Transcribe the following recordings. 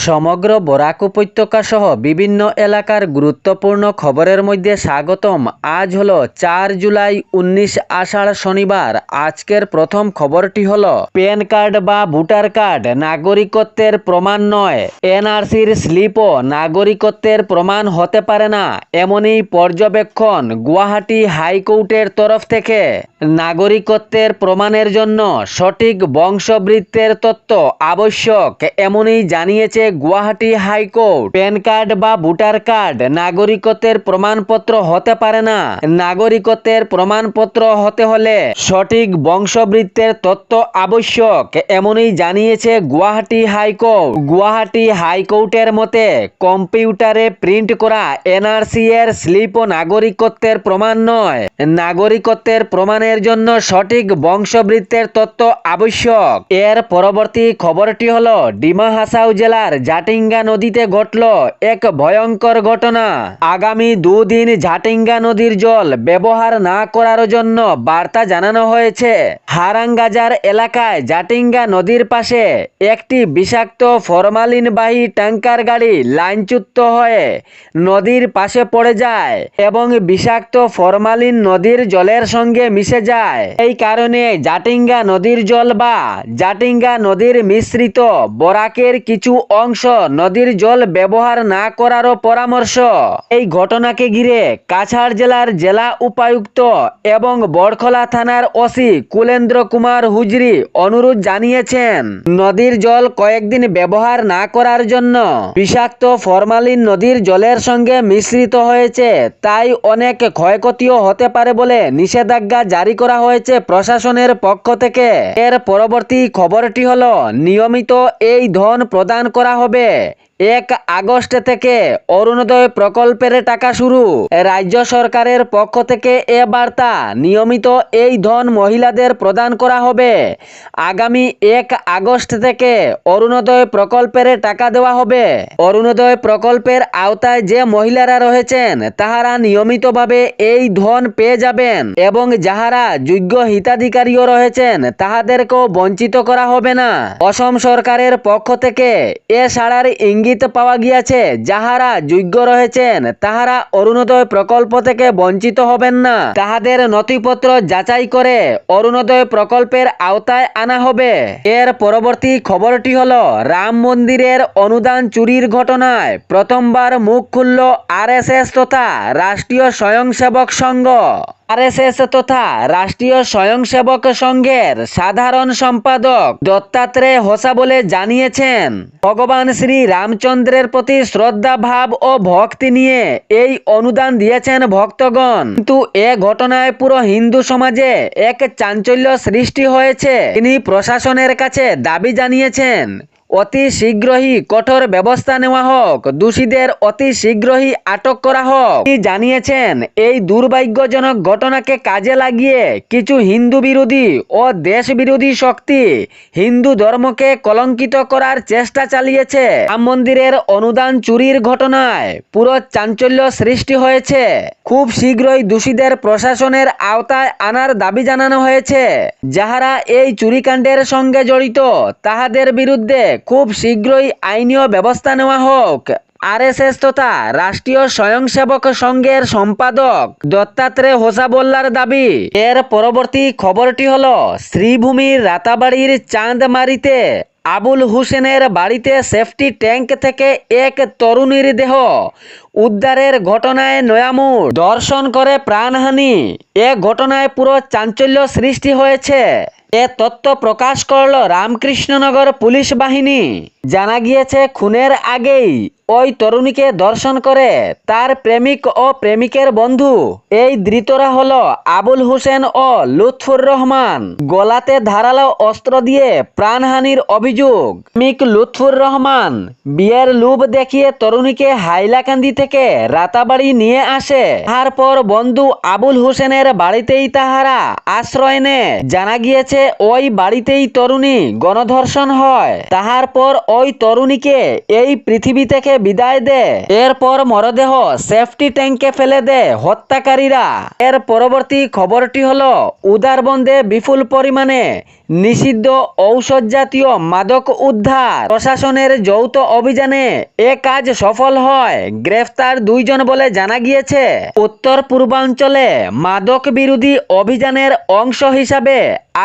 সমগ্র বরাক উপত্যকা সহ বিভিন্ন এলাকার গুরুত্বপূর্ণ খবরের মধ্যে স্বাগতম। আজ হলো 4 জুলাই 19 আষাঢ় শনিবার। আজকের প্রথম খবরটি হলো প্যান কার্ড বা ভোটার কার্ড নাগরিকত্বের প্রমাণ নয়। এনআরসির স্লিপও নাগরিকত্বের প্রমাণ হতে পারে না, এমনই পর্যবেক্ষণ গুয়াহাটি হাইকোর্টের তরফ থেকে। নাগরিকত্বের প্রমাণের জন্য সঠিক বংশবৃত্তের তথ্য আবশ্যক, এমনই জানিয়েছে গুয়াহাটি হাইকোর্ট। প্যান কার্ড বা ভোটার কার্ড নাগরিকত্বের প্রমাণপত্র হতে পারে না। নাগরিকত্বের প্রমাণপত্র হতে হলে সঠিক বংশবৃত্তের তথ্য আবশ্যক, এমনই জানিয়েছে গুয়াহাটি হাইকোর্ট। গুয়াহাটি হাইকোর্টের মতে কম্পিউটারে প্রিন্ট করা এনআরসি এর স্লিপও নাগরিকত্বের প্রমাণ নয়। নাগরিকত্বের প্রমাণের জন্য সঠিক বংশবৃত্তের তথ্য আবশ্যক। এর পরবর্তী খবরটি হলো ডিমা হাসাও জেলার জাটিঙ্গা নদীতে ঘটল এক ভয়ঙ্কর ঘটনা। আগামী 2 দিন জাটিঙ্গা নদীর জল ব্যবহার না করার জন্য বার্তা জানানো হয়েছে। হারাঙ্গাজার এলাকায় জাটিঙ্গা নদীর পাশে একটি বিষাক্ত ফরমালিনবাহী ট্যাঙ্কার গাড়ি লাইনচ্যুত হয়ে নদীর পাশে পড়ে যায় এবং বিষাক্ত ফরমালিন নদীর জলের সঙ্গে মিশে যায়। এই কারণে জাটিঙ্গা নদীর জল বা জাটিঙ্গা নদীর মিশ্রিত বরাকের কিছু অংশ নদীর জল ব্যবহার না করারও পরামর্শ। এই ঘটনাকে ঘিরে কাছাড় জেলার জেলা উপায়ুক্ত এবং বড়খলা থানার ওসি কুলেন্দ্র কুমার হুজরি অনুরোধ জানিয়েছেন। নদীর জল কয়েকদিন ব্যবহার না করার জন্য বিষাক্ত ফরমালিন নদীর জলের সঙ্গে মিশ্রিত হয়েছে, তাই অনেক ক্ষয়ক্ষতিও হতে পারে বলে নিষেধাজ্ঞা জারি করা হয়েছে প্রশাসনের পক্ষ থেকে। এর পরবর্তী খবরটি হলো নিয়মিত এই ধন প্রদান করা হবে। 1 আগস্ট থেকে অরুণোদয় প্রকল্পের টাকা শুরু। রাজ্য সরকারের পক্ষ থেকে এ বার্তা। নিয়মিত এই ধন মহিলাদের প্রদান করা হবে। আগামী 1 আগস্ট থেকে অরুণোদয় প্রকল্পের টাকা দেওয়া হবে। অরুণোদয় প্রকল্পের আওতায় যে মহিলারা রয়েছেন তাহারা নিয়মিতভাবে এই ধন পেয়ে যাবেন এবং যাহারা যোগ্য হিতাধিকারীও রয়েছেন তাহাদেরকেও বঞ্চিত করা হবে না। অসম সরকারের পক্ষ থেকে এ ছাড়ার ইঙ্গিত পাওয়া গিয়েছে, যাহারা যোগ্য রয়েছেন তাহারা অরুণোদয় প্রকল্প থেকে বঞ্চিত হবেন না। তাহাদের নথিপত্র যাচাই করে অরুণোদয় প্রকল্পের আওতায় আনা হবে। এর পরবর্তী খবরটি হলো রাম মন্দিরের অনুদান চুরির ঘটনায় প্রথমবার মুখ খুলল আরএসএস তথা রাষ্ট্রীয় স্বয়ংসেবক সংঘ। আরএসএস তথা রাষ্ট্রীয় স্বয়ংসেবক সংঘের সাধারণ সম্পাদক দত্তাত্রেয় হোসাবোলে জানিয়েছেন, ভগবান শ্রী রামচন্দ্রের প্রতি শ্রদ্ধা ভাব ও ভক্তি নিয়ে এই অনুদান দিয়েছেন ভক্তগণ, কিন্তু এ ঘটনায় পুরো হিন্দু সমাজে এক চাঞ্চল্য সৃষ্টি হয়েছে। তিনি প্রশাসনের কাছে দাবি জানিয়েছেন অতি শীঘ্রই কঠোর ব্যবস্থা নেওয়া হোক, দোষীদের অতি শীঘ্রই আটক করা হোক। তিনি জানিয়েছেন এই দুর্ভাগ্যজনক ঘটনাকে কাজে লাগিয়ে কিছু হিন্দু বিরোধী ও দেশ বিরোধী শক্তি হিন্দু ধর্মকে কলঙ্কিত করার চেষ্টা চালিয়েছে। রাম মন্দিরের অনুদান চুরির ঘটনায় পুরো চাঞ্চল্য সৃষ্টি হয়েছে। খুব শীঘ্রই দোষীদের প্রশাসনের আওতায় আনার দাবি জানানো হয়েছে। যাহারা এই চুরিকাণ্ডের সঙ্গে জড়িত তাহাদের বিরুদ্ধে খুব শীঘ্রই আইনীয় ব্যবস্থা নেওয়া হোক। আরএসএস তথা রাষ্ট্রীয় স্বয়ংসেবক সংঘের সম্পাদক দত্তাত্রেয় হোসাবোল্লার দাবি। এর পরবর্তী খবরটি হলো শ্রীভূমির রাতাবাড়ির চাঁদমারিতে আবুল হোসেনের বাড়িতে সেফটি ট্যাঙ্ক থেকে এক তরুণীর দেহ উদ্ধারের ঘটনায় নয়ামুড়। দর্শন করে প্রাণহানি। এ ঘটনায় পুরো চাঞ্চল্য সৃষ্টি হয়েছে। এ তথ্য প্রকাশ করল রামকৃষ্ণনগর পুলিশ বাহিনী। জানা গিয়েছে খুনের আগেই ওই তরুণীকে দর্শন করে তার প্রেমিক ও প্রেমিকের বন্ধু। এই ধৃতরা হলো আবুল হোসেন ও লুৎফুর রহমান। গলাতে ধারালো অস্ত্র দিয়ে প্রাণহানির অভিযোগ। প্রেমিক লুৎফুর রহমান বিয়ের লোভ দেখিয়ে তরুণীকে হাইলাকান্দি থেকে রাতাবাড়ি নিয়ে আসে। তারপর বন্ধু আবুল হোসেনের বাড়িতেই তাহারা আশ্রয় নেয়। জানা গিয়েছে ওই বাড়িতেই তরুণী গণধর্ষণ হয়। তাহার পর ওই তরুণীকে এই পৃথিবী থেকে বিদায় দেয়। এরপর মরদেহ সেফটি ট্যাঙ্কে ফেলে দেয় হত্যাকারীরা। এর পরবর্তী খবরটি হলো উদারবন্দে বিপুল পরিমাণে নিষিদ্ধ ঔষধ জাতীয় মাদক উদ্ধার। প্রশাসনের যৌথ অভিযানে এ কাজ সফল হয়। গ্রেফতার 2 জন বলে জানা গিয়েছে। উত্তর পূর্বাঞ্চলে মাদক বিরোধী অভিযানের অংশ হিসাবে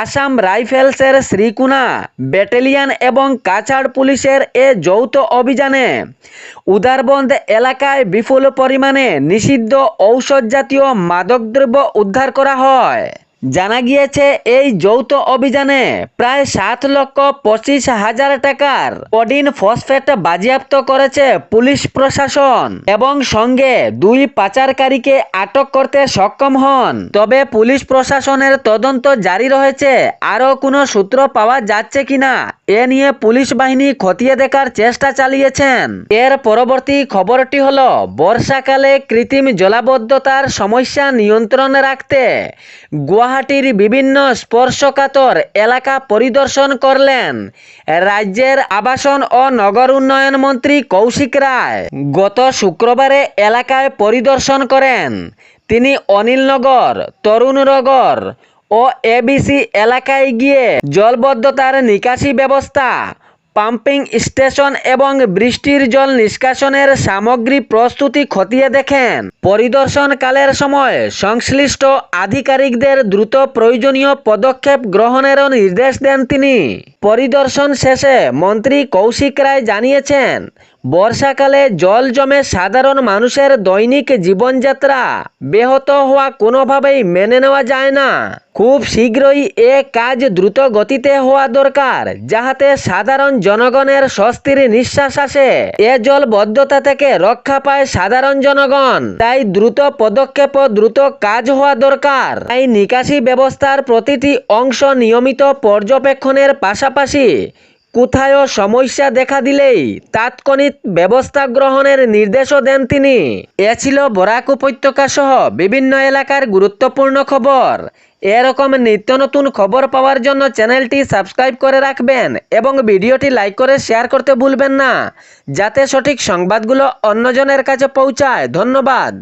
আসাম রাইফেলসের শ্রীকুনা ব্যাটালিয়ন এবং কাছাড় পুলিশের এ যৌথ অভিযানে উদারবন্দ এলাকায় বিপুল পরিমাণে নিষিদ্ধ ঔষধ জাতীয় মাদকদ্রব্য উদ্ধার করা হয়। জানা গিয়েছে এই যৌথ অভিযানে প্রায় 7,25,000 টাকার কোডিন ফসফেট বাজেয়াপ্ত করেছে পুলিশ প্রশাসন এবং সঙ্গে 2 পাচারকারীকে আটক করতে সক্ষম হন। তবে পুলিশ প্রশাসনের তদন্ত জারি রয়েছে। আরও কোনো সূত্র পাওয়া যাচ্ছে কিনা এ নিয়ে পুলিশ বাহিনী খতিয়ে দেখার চেষ্টা চালিয়েছেন। এর পরবর্তী খবরটি হলো, বর্ষাকালে কৃত্রিম জলাবদ্ধতার সমস্যা নিয়ন্ত্রণে রাখতে গুয়াহাটির বিভিন্ন স্পর্শকাতর এলাকা পরিদর্শন করলেন রাজ্যের আবাসন ও নগর উন্নয়ন মন্ত্রী কৌশিক রায়। গত শুক্রবারে এলাকায় পরিদর্শন করেন তিনি। অনিলনগর, তরুণনগর ও এবিসি এলাকায় গিয়ে জলবদ্ধতার নিকাশি ব্যবস্থা, পাম্পিং স্টেশন এবং বৃষ্টির জল নিষ্কাশনের সামগ্রী প্রস্তুতি খতিয়ে দেখেন। পরিদর্শনকালের সময় সংশ্লিষ্ট আধিকারিকদের দ্রুত প্রয়োজনীয় পদক্ষেপ গ্রহণেরও নির্দেশ দেন তিনি। পরিদর্শন শেষে মন্ত্রী কৌশিক রায় জানিয়েছেন, বর্ষাকালে জল জমে সাধারণ মানুষের দৈনিক জীবনযাত্রা ব্যাহত হওয়া কোনোভাবেই মেনে নেওয়া যায় না। খুব শীঘ্রই এ কাজ দ্রুত গতিতে হওয়া দরকার, যাহাতে সাধারণ জনগণের স্বস্তির নিঃশ্বাস আসে। এ জলবদ্ধতা থেকে রক্ষা পায় সাধারণ জনগণ। তাই দ্রুত পদক্ষেপ ও দ্রুত কাজ হওয়া দরকার। তাই নিকাশি ব্যবস্থার প্রতিটি অংশ নিয়মিত পর্যবেক্ষণের পাশাপাশি কোথায়ও সমস্যা দেখা দিলেই তাৎক্ষণিক ব্যবস্থা গ্রহণের নির্দেশও দেন তিনি। এ ছিল বরাক উপত্যকা সহ বিভিন্ন এলাকার গুরুত্বপূর্ণ খবর। এরকম নিত্য নতুন খবর পাওয়ার জন্য চ্যানেলটি সাবস্ক্রাইব করে রাখবেন এবং ভিডিওটি লাইক করে শেয়ার করতে ভুলবেন না, যাতে সঠিক সংবাদগুলো অন্যজনের কাছে পৌঁছায়। ধন্যবাদ।